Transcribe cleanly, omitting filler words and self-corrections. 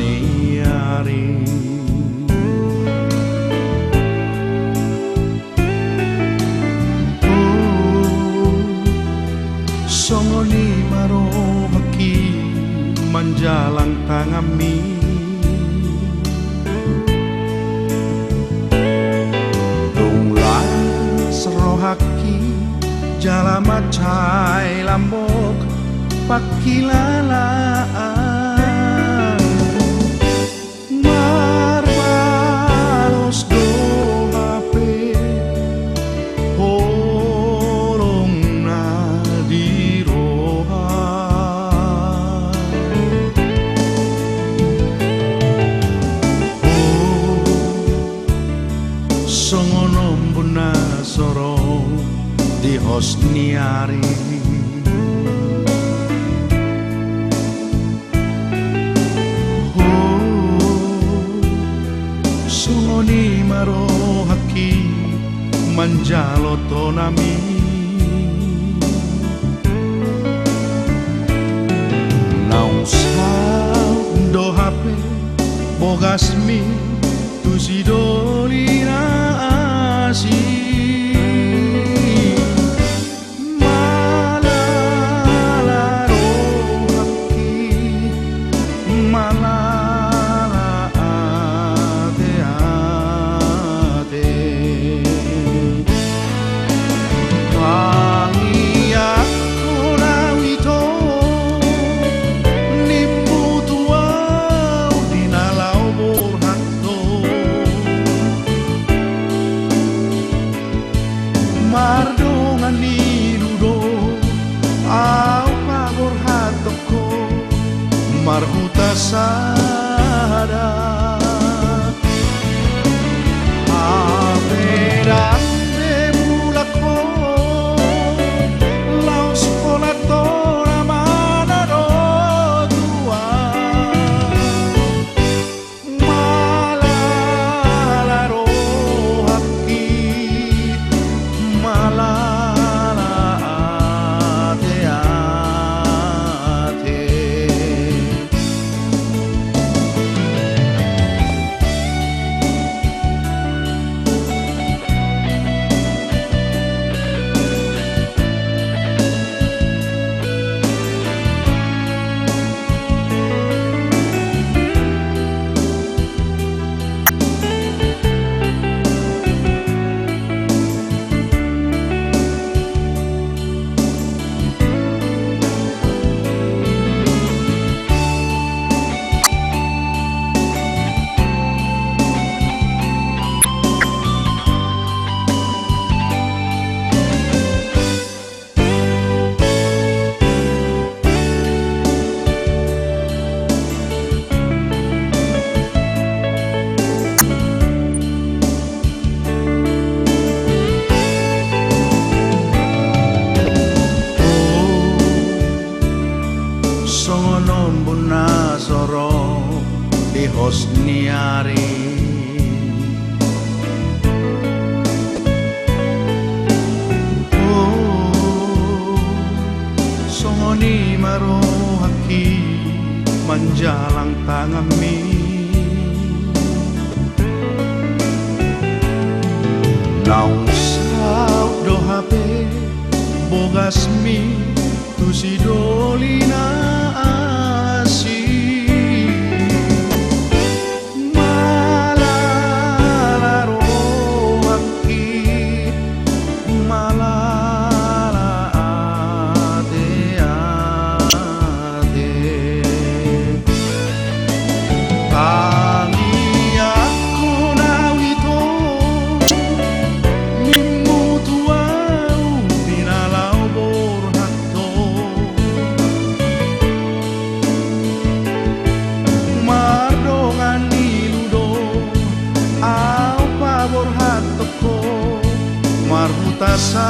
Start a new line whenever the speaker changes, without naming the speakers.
Hosniari. Songoni marohaki manjalang tangami, donglan serohaki jala macai lambok pakilalaan marbalos do hape holong na dirohan songonom buna soro di Hosniari. Songoni marohaki manjalo tonami, nausau do hape bogasmi tusidolina asi. Mardongan niludo au pagor hatoko marhuta sada averan de mulako laos polatora manado tua malalaro haki songonom buna soro di Hosniari. Songoni marohaki manjalang tangami, nausau do hape bogasmi tusidolina asi. Malalaro haki malala ade ade kami aku nawito mimmu tuau binalau borhato mardongan niludo au pabor hatoko marhuta sa